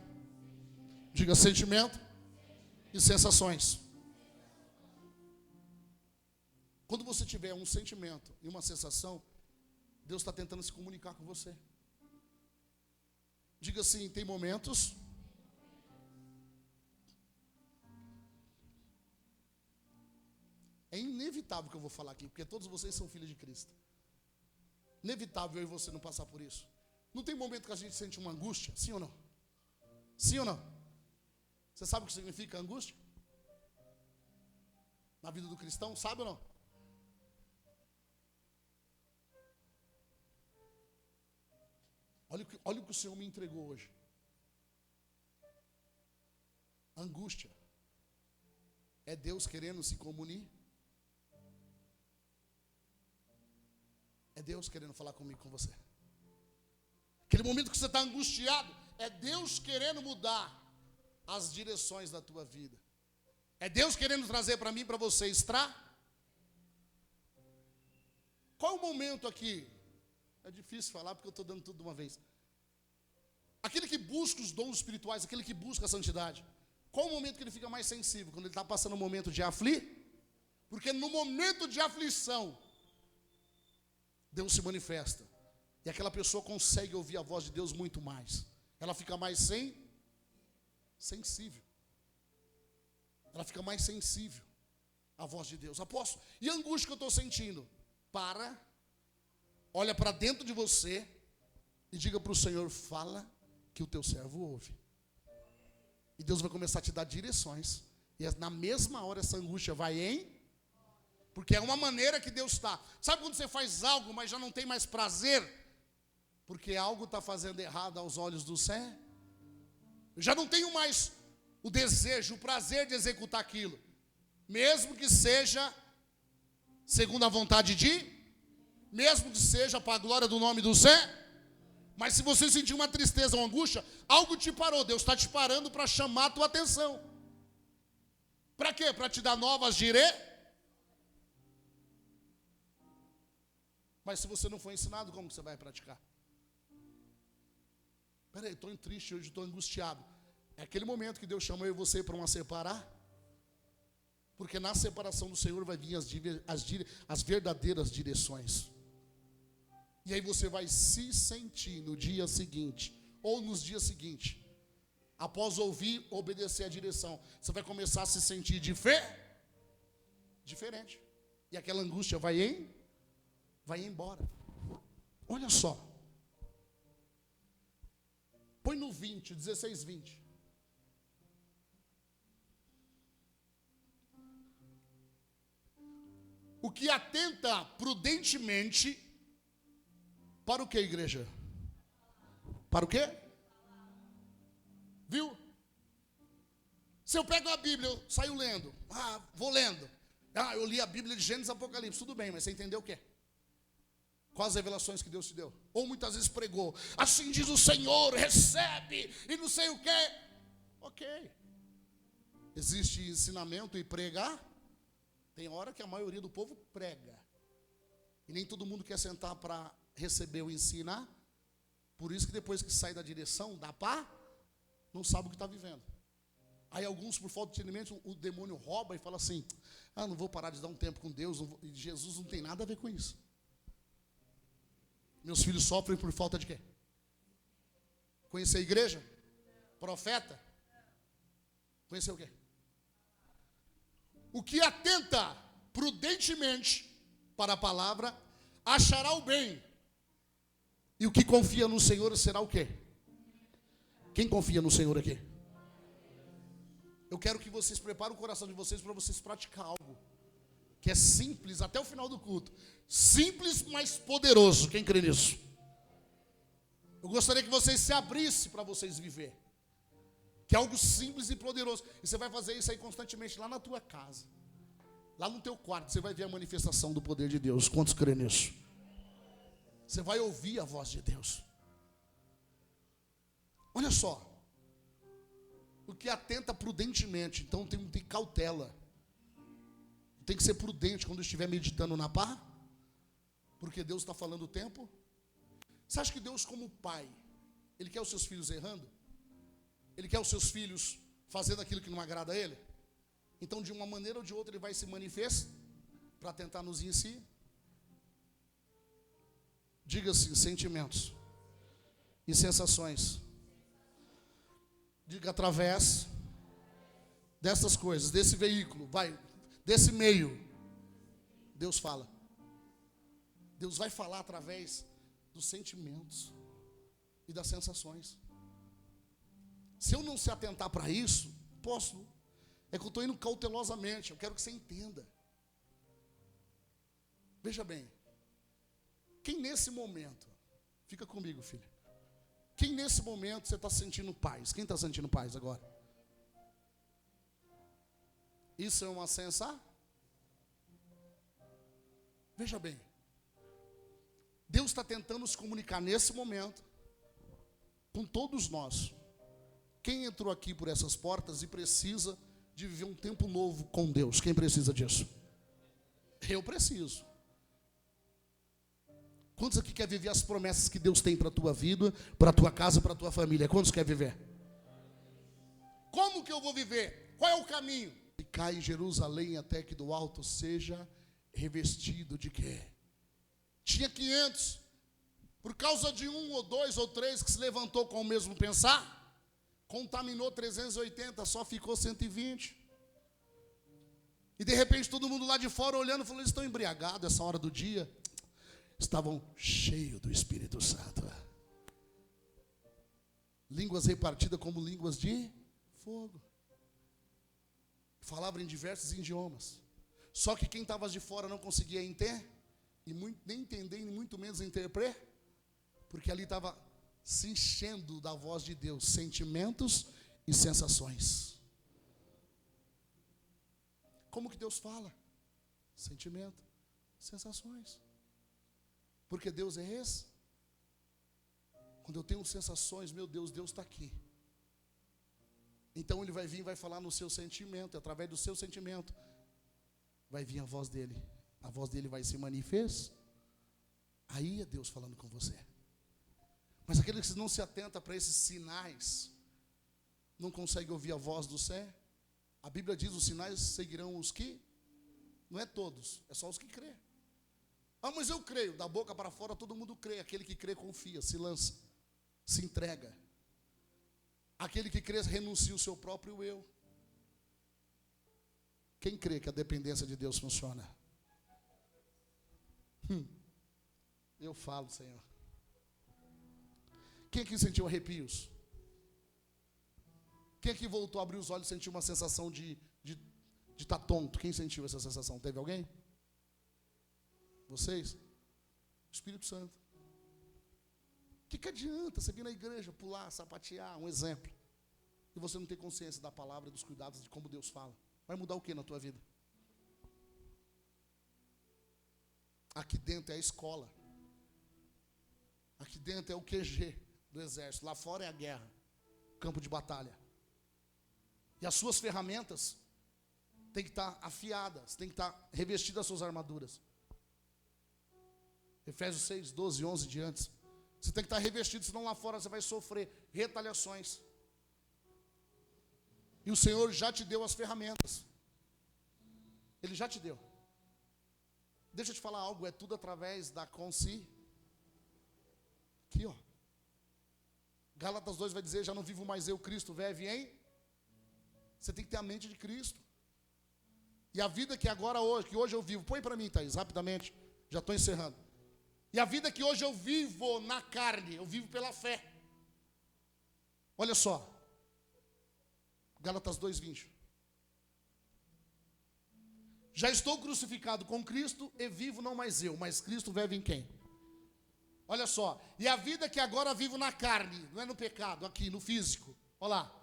A: Diga sentimento e sensações. Quando você tiver um sentimento e uma sensação, Deus está tentando se comunicar com você. Diga assim, tem momentos é inevitável que eu vou falar aqui, porque todos vocês são filhos de Cristo. Inevitável eu e você não passar por isso. Não tem momento que a gente sente uma angústia? Sim ou não? Sim ou não? Você sabe o que significa angústia? Na vida do cristão, sabe ou não? Olha o que o Senhor me entregou hoje. Angústia é Deus querendo se comunicar. É Deus querendo falar comigo, com você. Aquele momento que você está angustiado, é Deus querendo mudar as direções da tua vida. É Deus querendo trazer para mim e para você Qual é o momento aqui? É difícil falar porque eu estou dando tudo de uma vez. Aquele que busca os dons espirituais, aquele que busca a santidade. Qual o momento que ele fica mais sensível? Quando ele está passando um momento de Porque no momento de aflição, Deus se manifesta. E aquela pessoa consegue ouvir a voz de Deus muito mais. Ela fica mais sensível. Ela fica mais sensível à voz de Deus. Apóstolo, e a angústia que eu estou sentindo? Olha para dentro de você e diga para o Senhor, fala que o teu servo ouve. E Deus vai começar a te dar direções. E na mesma hora essa angústia vai Porque é uma maneira que Deus está. Sabe quando você faz algo, mas já não tem mais prazer? Porque algo está fazendo errado aos olhos do céu. Eu já não tenho mais o desejo, o prazer de executar aquilo. Mesmo que seja segundo a vontade mesmo que seja para a glória do nome do céu. Mas se você sentir uma tristeza, uma angústia, algo te parou. Deus está te parando para chamar a tua atenção. Para quê? Para te dar novas Mas se você não foi ensinado, como que você vai praticar? Peraí, estou triste hoje, estou angustiado. É aquele momento que Deus chama eu e você para uma separar. Porque na separação do Senhor vai vir as verdadeiras direções. E aí você vai se sentir no dia seguinte, ou nos dias seguintes, após ouvir, obedecer a direção, você vai começar a se sentir diferente. E aquela angústia vai embora. Olha só. Põe no 20, 16, 20. O que atenta prudentemente para o que, igreja? Para o quê? Viu? Se eu pego a Bíblia, eu saio lendo. Vou lendo. Eu li a Bíblia de Gênesis e Apocalipse. Tudo bem, mas você entendeu o quê? Quais as revelações que Deus te deu? Ou muitas vezes pregou, assim diz o Senhor, recebe, e não sei o quê. Ok. Existe ensinamento e pregar. Tem hora que a maioria do povo prega. E nem todo mundo quer sentar para receber ou ensinar. Por isso que depois que sai da direção, da pá, não sabe o que está vivendo. Aí alguns, por falta de entendimento, o demônio rouba e fala assim, não vou parar de dar um tempo com Deus, e Jesus não tem nada a ver com isso. Meus filhos sofrem por falta de quê? Conhecer a igreja? Profeta? Conhecer o quê? O que atenta prudentemente para a palavra, achará o bem. E o que confia no Senhor será o quê? Quem confia no Senhor aqui? Eu quero que vocês preparem o coração de vocês para vocês praticar algo que é simples até o final do culto. Simples, mas poderoso. Quem crê nisso? Eu gostaria que vocês se abrissem para vocês viver. Que é algo simples e poderoso. E você vai fazer isso aí constantemente lá na tua casa. Lá no teu quarto, você vai ver a manifestação do poder de Deus. Quantos crê nisso? Você vai ouvir a voz de Deus. Olha só. O que atenta prudentemente. Então tem que ter cautela. Tem que ser prudente quando estiver meditando na pá. Porque Deus está falando o tempo. Você acha que Deus, como pai, Ele quer os seus filhos errando? Ele quer os seus filhos fazendo aquilo que não agrada a Ele? Então, de uma maneira ou de outra, Ele vai se manifestar para tentar nos ensinar. Diga assim, sentimentos e sensações. Diga através dessas coisas, desse veículo, desse meio. Deus fala. Deus vai falar através dos sentimentos e das sensações. Se eu não se atentar para isso, posso. É que eu estou indo cautelosamente. Eu quero que você entenda. Veja bem. Quem nesse momento, fica comigo, filho. Quem nesse momento você está sentindo paz? Quem está sentindo paz agora? Isso é uma sensação? Veja bem. Deus está tentando se comunicar nesse momento com todos nós. Quem entrou aqui por essas portas e precisa de viver um tempo novo com Deus? Quem precisa disso? Eu preciso. Quantos aqui quer viver as promessas que Deus tem para a tua vida, para a tua casa, para a tua família? Quantos quer viver? Como que eu vou viver? Qual é o caminho? E cai em Jerusalém até que do alto seja revestido de quê? Tinha 500. Por causa de um ou dois ou três que se levantou com o mesmo pensar, contaminou 380, só ficou 120. E de repente todo mundo lá de fora olhando, falou, eles estão embriagados essa hora do dia. Estavam cheios do Espírito Santo. Línguas repartidas como línguas de fogo. Falavam em diversos idiomas. Só que quem estava de fora não conseguia entender, nem entender, e muito menos interpretar, porque ali estava se enchendo da voz de Deus, sentimentos e sensações. Como que Deus fala? Sentimento, sensações. Porque Deus é esse. Quando eu tenho sensações, meu Deus, Deus está aqui. Então ele vai vir e vai falar no seu sentimento, através do seu sentimento, vai vir a voz dele. A voz dele vai se manifestar. Aí é Deus falando com você. Mas aquele que não se atenta para esses sinais, não consegue ouvir a voz do céu. A Bíblia diz: os sinais seguirão os que? Não é todos, é só os que crê. Ah, mas eu creio. Da boca para fora todo mundo crê. Aquele que crê confia, se lança, se entrega. Aquele que crê renuncia o seu próprio eu. Quem crê que a dependência de Deus funciona? Eu falo, Senhor. Quem aqui sentiu arrepios? Quem aqui voltou a abrir os olhos e sentiu uma sensação de estar tonto? Quem sentiu essa sensação? Teve alguém? Vocês? Espírito Santo. O que adianta você vir na igreja, pular, sapatear, um exemplo, e você não ter consciência da palavra e dos cuidados de como Deus fala? Vai mudar o que na tua vida? Aqui dentro é a escola. Aqui dentro é o QG do exército. Lá fora é a guerra, campo de batalha. E as suas ferramentas têm que estar afiadas, têm que estar revestidas as suas armaduras. Efésios 6, 12, 11 diante. Você tem que estar revestido, senão lá fora você vai sofrer retaliações. E o Senhor já te deu as ferramentas. Ele já te deu. Deixa eu te falar algo, é tudo através da consciência. Aqui, ó. Gálatas 2 vai dizer: já não vivo mais eu, Cristo vive em. Você tem que ter a mente de Cristo. E a vida que agora hoje, que hoje eu vivo, põe para mim, Thaís, rapidamente, já estou encerrando. E a vida que hoje eu vivo na carne, eu vivo pela fé. Olha só. Gálatas 2:20. Já estou crucificado com Cristo e vivo não mais eu, mas Cristo vive em quem? Olha só. E a vida que agora vivo na carne, não é no pecado, aqui no físico. Olha lá.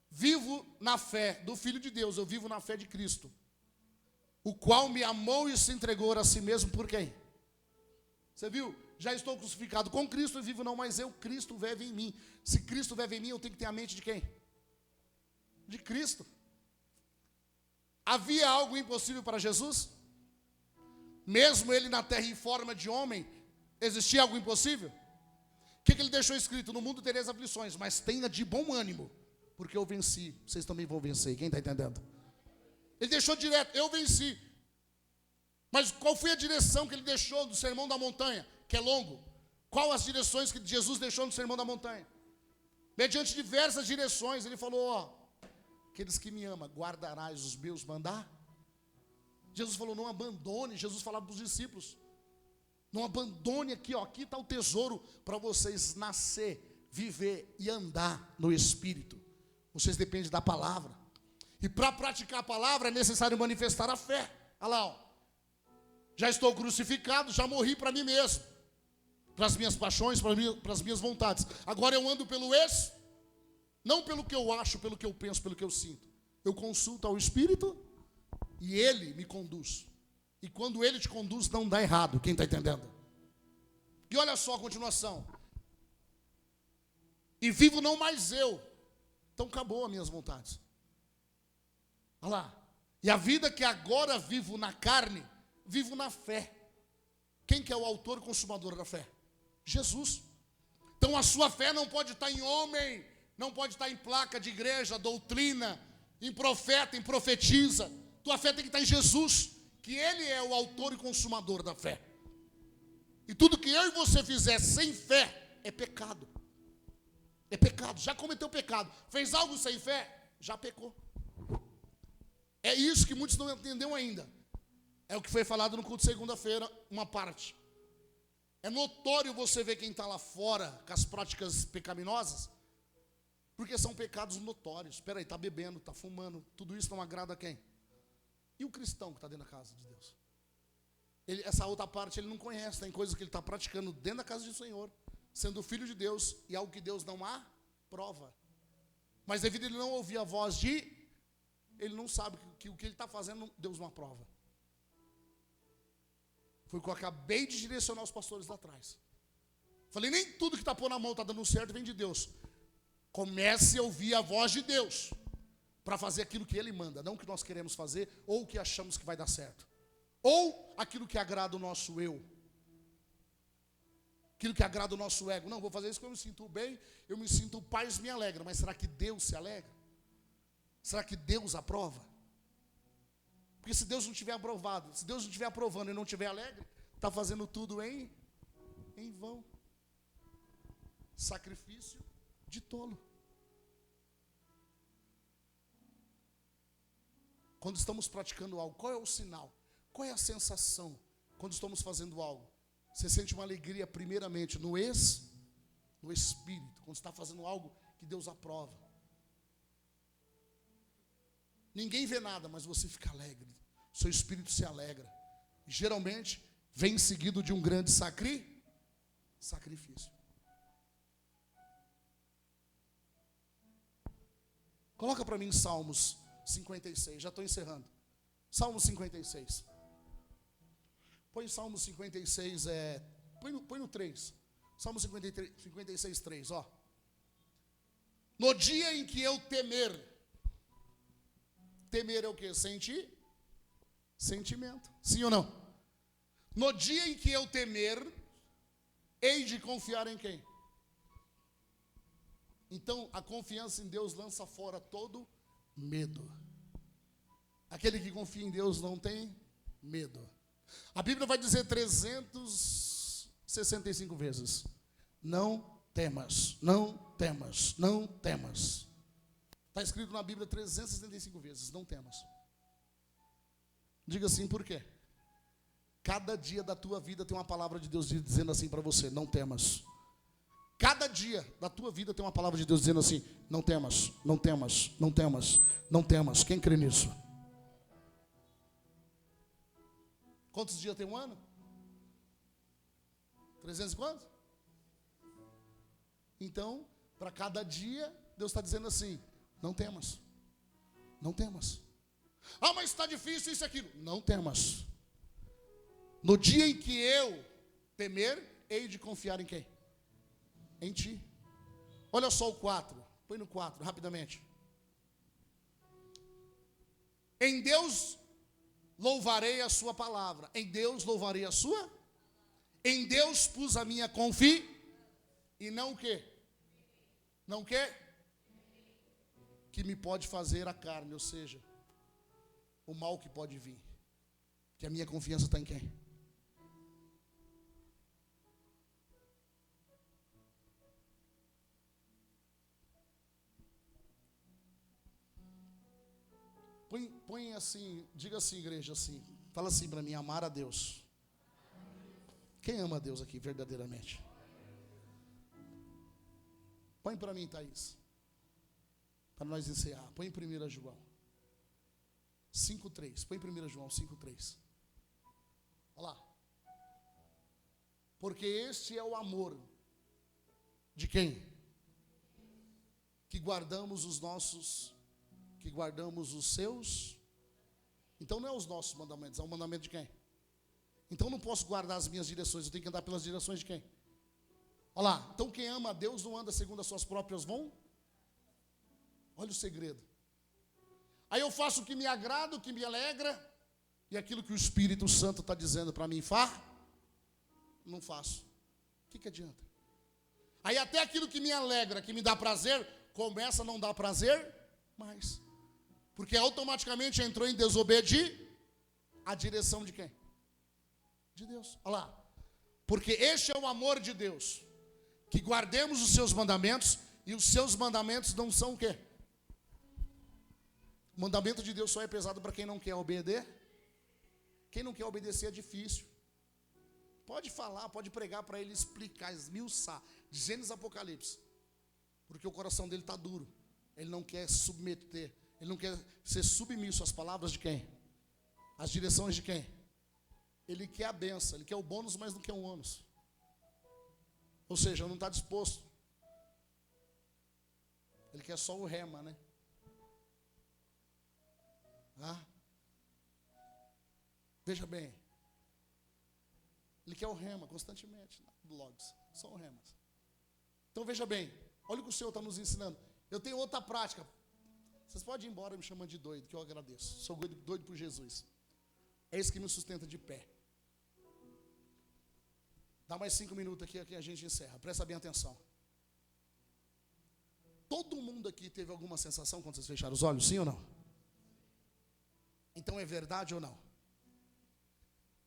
A: Vivo na fé do Filho de Deus, eu vivo na fé de Cristo, o qual me amou e se entregou a si mesmo por quem? Você viu? Já estou crucificado com Cristo e vivo não mais eu, Cristo vive em mim. Se Cristo vive em mim, eu tenho que ter a mente de quem? De Cristo. Havia algo impossível para Jesus? Mesmo ele na terra em forma de homem, existia algo impossível? O que ele deixou escrito? No mundo tereis aflições, mas tenha de bom ânimo, porque eu venci. Vocês também vão vencer. Quem está entendendo? Ele deixou direto: eu venci. Mas qual foi a direção que ele deixou do Sermão da Montanha, que é longo? Qual as direções que Jesus deixou no Sermão da Montanha? Mediante diversas direções, ele falou: ó, aqueles que me amam, guardarás os meus mandar. Jesus falou: não abandone. Jesus falava para os discípulos: não abandone aqui, ó, aqui está o tesouro para vocês nascer, viver e andar no Espírito. Vocês dependem da palavra. E para praticar a palavra é necessário manifestar a fé. Olha lá, ó. Já estou crucificado, já morri para mim mesmo, para as minhas paixões, para as minhas vontades. Agora eu ando pelo não pelo que eu acho, pelo que eu penso, pelo que eu sinto. Eu consulto ao Espírito e Ele me conduz. E quando Ele te conduz, não dá errado. Quem está entendendo? E olha só a continuação. E vivo não mais eu. Então acabou as minhas vontades. Olha lá. E a vida que agora vivo na carne, vivo na fé. Quem que é o autor e consumador da fé? Jesus. Então a sua fé não pode estar em homem, não pode estar em placa de igreja, doutrina, em profeta, em profetisa. Tua fé tem que estar em Jesus, que Ele é o autor e consumador da fé. E tudo que eu e você fizer sem fé é pecado. É pecado, já cometeu pecado. Fez algo sem fé, já pecou. É isso que muitos não entenderam ainda. É o que foi falado no culto de segunda-feira, uma parte. É notório você ver quem está lá fora com as práticas pecaminosas, porque são pecados notórios. Espera aí, está bebendo, está fumando, tudo isso não agrada a quem? E o cristão que está dentro da casa de Deus? Essa outra parte ele não conhece, tem coisas que ele está praticando dentro da casa do Senhor, sendo filho de Deus, e algo que Deus não aprova. Mas devido a ele não ouvir a voz ele não sabe que o que ele está fazendo, Deus não aprova. Foi o que eu acabei de direcionar os pastores lá atrás. Falei, nem tudo que está pondo na mão está dando certo vem de Deus. Comece a ouvir a voz de Deus para fazer aquilo que Ele manda, não o que nós queremos fazer ou o que achamos que vai dar certo. Ou aquilo que agrada o nosso eu. Aquilo que agrada o nosso ego. Não, vou fazer isso porque eu me sinto bem, eu me sinto paz, me alegra. Mas será que Deus se alegra? Será que Deus aprova? Porque se Deus não tiver aprovado, se Deus não estiver aprovando e não estiver alegre, está fazendo tudo em vão. Sacrifício de tolo. Quando estamos praticando algo, qual é o sinal? Qual é a sensação quando estamos fazendo algo? Você sente uma alegria primeiramente no espírito, quando está fazendo algo que Deus aprova. Ninguém vê nada, mas você fica alegre. Seu espírito se alegra. E geralmente vem seguido de um grande sacrifício. Coloca para mim Salmos 56, já estou encerrando. Salmos 56. Põe Salmos 56, põe no 3. Salmos 56, 3, ó. No dia em que eu temer é o que? Sentimento. Sim ou não? No dia em que eu temer, hei de confiar em quem? Então, a confiança em Deus lança fora todo medo. Aquele que confia em Deus não tem medo. A Bíblia vai dizer 365 vezes: não temas, não temas, não temas. Está escrito na Bíblia 365 vezes: não temas. Diga assim, por quê? Cada dia da tua vida tem uma palavra de Deus dizendo assim para você: não temas. Cada dia da tua vida tem uma palavra de Deus dizendo assim: não temas, não temas, não temas, não temas. Quem crê nisso? Quantos dias tem um ano? 300 e quantos? Então, para cada dia, Deus está dizendo assim: não temas, não temas. Ah, mas está difícil isso e aquilo. Não temas. No dia em que eu temer, hei de confiar em quem? Em ti. Olha só o 4. Põe no 4, rapidamente. Em Deus louvarei a sua palavra. Em Deus louvarei a sua. Em Deus pus a minha confiança. E não o quê? Não o quê? Que me pode fazer a carne, ou seja, o mal que pode vir. Que a minha confiança está em quem? Põe assim, diga assim, igreja, assim. Fala assim para mim: amar a Deus. Quem ama a Deus aqui verdadeiramente? Põe para mim, Thaís. Para nós encerrar. Põe em 1 João 5:3. Põe em 1 João 5:3. Olha lá. Porque este é o amor de quem? Que guardamos os seus. Então não é os nossos mandamentos, é o mandamento de quem? Então não posso guardar as minhas direções, eu tenho que andar pelas direções de quem? Olha lá, então quem ama a Deus não anda segundo as suas próprias vontades. Olha o segredo. Aí eu faço o que me agrada, o que me alegra, e aquilo que o Espírito Santo está dizendo para mim, não faço. O que adianta? Aí até aquilo que me alegra, que me dá prazer, começa a não dar prazer mais. Porque automaticamente entrou em desobediência a direção de quem? De Deus. Olha lá. Porque este é o amor de Deus, que guardemos os seus mandamentos, e os seus mandamentos não são o quê? O mandamento de Deus só é pesado para quem não quer obedecer. Quem não quer obedecer é difícil. Pode falar, pode pregar para ele, explicar, esmiuçar, de Gênesis Apocalipse. Porque o coração dele está duro. Ele não quer se submeter. Ele não quer ser submisso às palavras de quem? Às direções de quem? Ele quer a benção, ele quer o bônus, mas não quer o ônus. Ou seja, não está disposto. Ele quer só o rema, né? Veja bem. Ele quer o rema constantemente, blogs, são remas. Então veja bem, olha o que o Senhor está nos ensinando. Eu tenho outra prática. Vocês podem ir embora me chamando de doido, que eu agradeço. Sou doido por Jesus. É isso que me sustenta de pé. Dá mais 5 minutos aqui a gente encerra. Presta bem atenção. Todo mundo aqui teve alguma sensação quando vocês fecharam os olhos, sim ou não? Então é verdade ou não?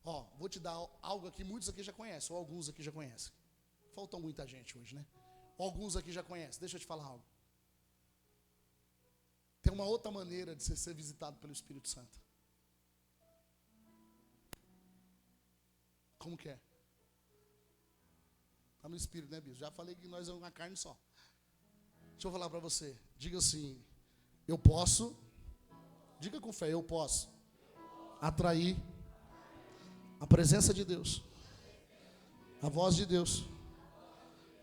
A: Ó, vou te dar algo aqui, muitos aqui já conhecem, ou alguns aqui já conhecem. Faltou muita gente hoje, né? Alguns aqui já conhecem. Deixa eu te falar algo. Tem uma outra maneira de você ser visitado pelo Espírito Santo. Como que é? Está no Espírito, né, bispo? Já falei que nós é uma carne só. Deixa eu falar para você. Diga assim, eu posso, diga com fé, eu posso atrair a presença de Deus, a voz de Deus,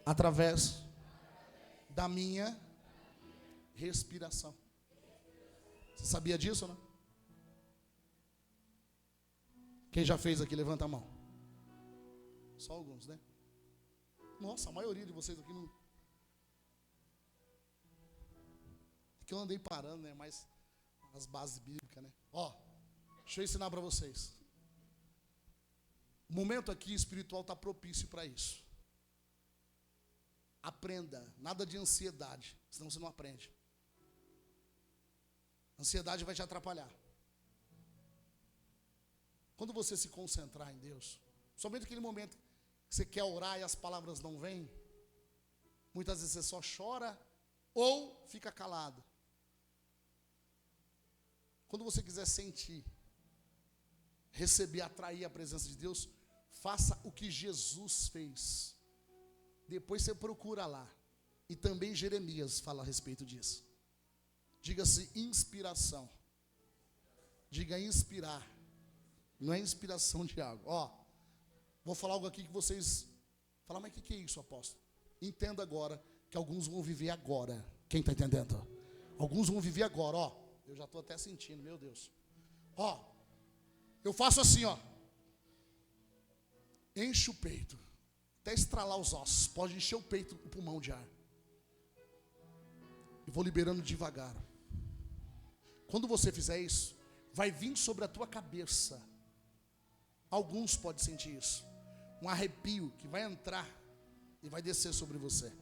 A: através da minha respiração. Você sabia disso ou não? Quem já fez aqui, levanta a mão. Só alguns, né? Nossa, a maioria de vocês aqui não. É que eu andei parando, né? Mas as bases bíblicas, né? Ó, deixa eu ensinar para vocês. O momento aqui espiritual está propício para isso. Aprenda, nada de ansiedade, senão você não aprende. Ansiedade vai te atrapalhar. Quando você se concentrar em Deus, somente aquele momento que você quer orar e as palavras não vêm, muitas vezes você só chora ou fica calado. Quando você quiser sentir, receber, atrair a presença de Deus, faça o que Jesus fez. Depois você procura lá. E também Jeremias fala a respeito disso. Diga-se inspiração. Diga inspirar. Não é inspiração de água. Ó, vou falar algo aqui que vocês falam, mas o que é isso, apóstolo? Entenda agora que alguns vão viver agora. Quem está entendendo? Alguns vão viver agora, ó. Eu já estou até sentindo, meu Deus. Ó, eu faço assim, ó. Enche o peito. Até estralar os ossos. Pode encher o peito, o pulmão de ar. E vou liberando devagar. Quando você fizer isso, vai vir sobre a tua cabeça. Alguns podem sentir isso. Um arrepio que vai entrar e vai descer sobre você.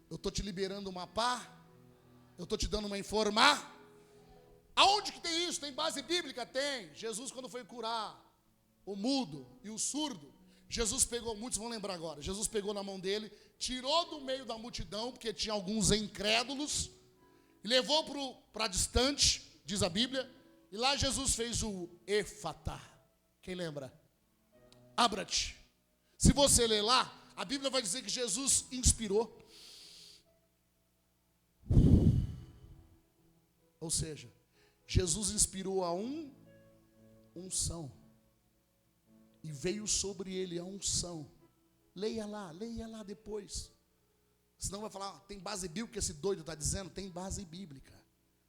A: Eu estou te liberando uma pá. Eu estou te dando uma informar. Aonde que tem isso? Tem base bíblica? Tem. Jesus, quando foi curar o mudo e o surdo, Jesus pegou, muitos vão lembrar agora, Jesus pegou na mão dele, tirou do meio da multidão, porque tinha alguns incrédulos, e levou para distante, diz a Bíblia, e lá Jesus fez o Efatá. Quem lembra? Abra-te. Se você ler lá, a Bíblia vai dizer que Jesus inspirou. Ou seja, Jesus inspirou a unção. E veio sobre ele a unção. Leia lá depois. Senão vai falar, tem base bíblica que esse doido está dizendo? Tem base bíblica.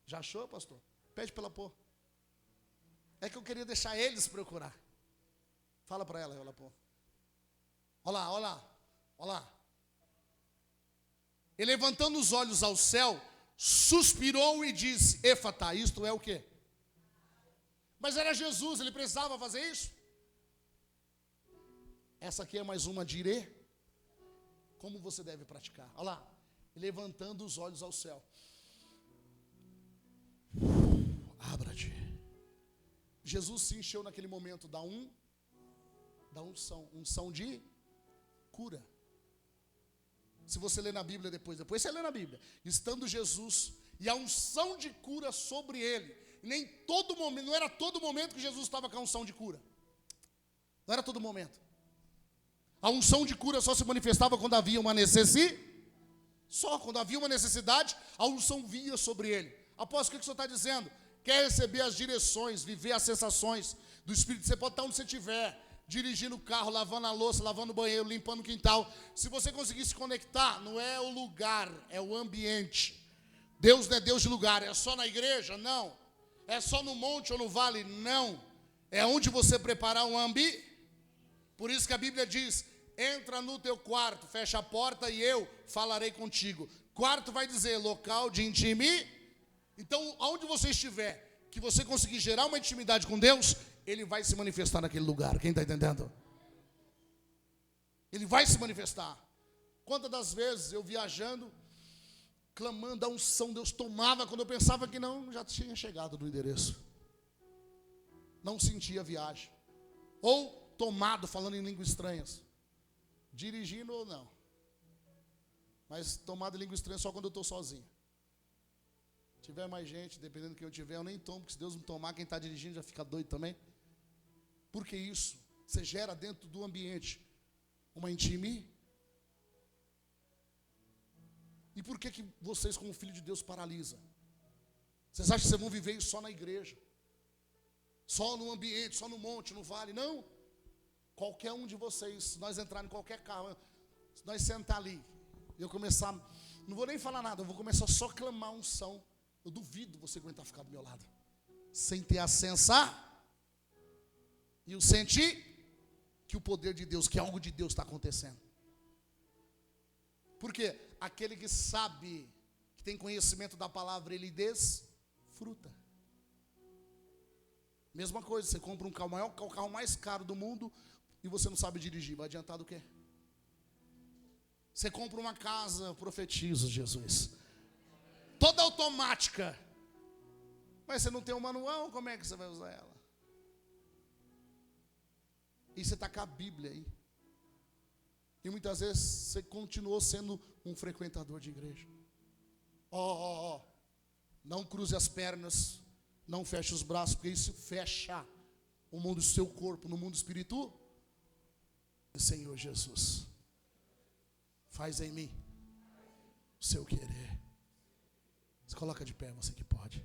A: Já achou, pastor? Pede para ela pôr. É que eu queria deixar eles procurar. Fala para ela pôr. Olha lá. E levantando os olhos ao céu, suspirou e disse, Efatá, isto é o quê? Mas era Jesus, ele precisava fazer isso? Essa aqui é mais uma dire. Como você deve praticar? Olha lá. Levantando os olhos ao céu. Abra-te. Jesus se encheu naquele momento da unção. Unção de cura. Se você ler na Bíblia depois você lê na Bíblia. Estando Jesus e a unção de cura sobre ele. Nem todo momento, não era todo momento que Jesus estava com a unção de cura. Não era todo momento. A unção de cura só se manifestava quando havia uma necessidade. Só quando havia uma necessidade, a unção vinha sobre ele. Apóstolo, o que o senhor está dizendo? Quer receber as direções, viver as sensações do Espírito? Você pode estar onde você estiver, dirigindo o carro, lavando a louça, lavando o banheiro, limpando o quintal. Se você conseguir se conectar, não é o lugar, é o ambiente. Deus não é Deus de lugar, é só na igreja? Não. É só no monte ou no vale? Não. É onde você preparar um ambiente. Por isso que a Bíblia diz: entra no teu quarto, fecha a porta e eu falarei contigo. Quarto vai dizer local de intimidade. Então, aonde você estiver, que você conseguir gerar uma intimidade com Deus, Ele vai se manifestar naquele lugar. Quem está entendendo? Ele vai se manifestar. Quantas das vezes eu viajando, clamando a unção, Deus tomava, quando eu pensava que não, já tinha chegado no endereço. Não sentia a viagem. Ou tomado, falando em línguas estranhas. Dirigindo ou não. Mas tomado em língua estranha só quando eu estou sozinho. Se tiver mais gente, dependendo do que eu tiver, eu nem tomo, porque se Deus me tomar, quem está dirigindo já fica doido também. Por que isso? Você gera dentro do ambiente uma intimidade. E por que vocês, como filho de Deus, paralisam? Vocês acham que vocês vão viver isso só na igreja? Só no ambiente, só no monte, no vale? Não. Qualquer um de vocês, se nós entrarmos em qualquer carro, se nós sentar ali, eu começar, não vou nem falar nada, eu vou começar só a clamar unção. Eu duvido você aguentar ficar do meu lado. Sem ter a sensação e o sentir que o poder de Deus, que algo de Deus está acontecendo. Por quê? Aquele que sabe, que tem conhecimento da palavra, ele desfruta. Mesma coisa, você compra um carro, o carro mais caro do mundo, e você não sabe dirigir, vai adiantar do quê? Você compra uma casa, profetiza Jesus, toda automática, mas você não tem um manual, como é que você vai usar ela? E você está com a Bíblia aí. E muitas vezes você continuou sendo um frequentador de igreja. Não cruze as pernas, não feche os braços, porque isso fecha o mundo do seu corpo, no mundo espiritual. Senhor Jesus, faz em mim o seu querer. Se coloca de pé, você que pode.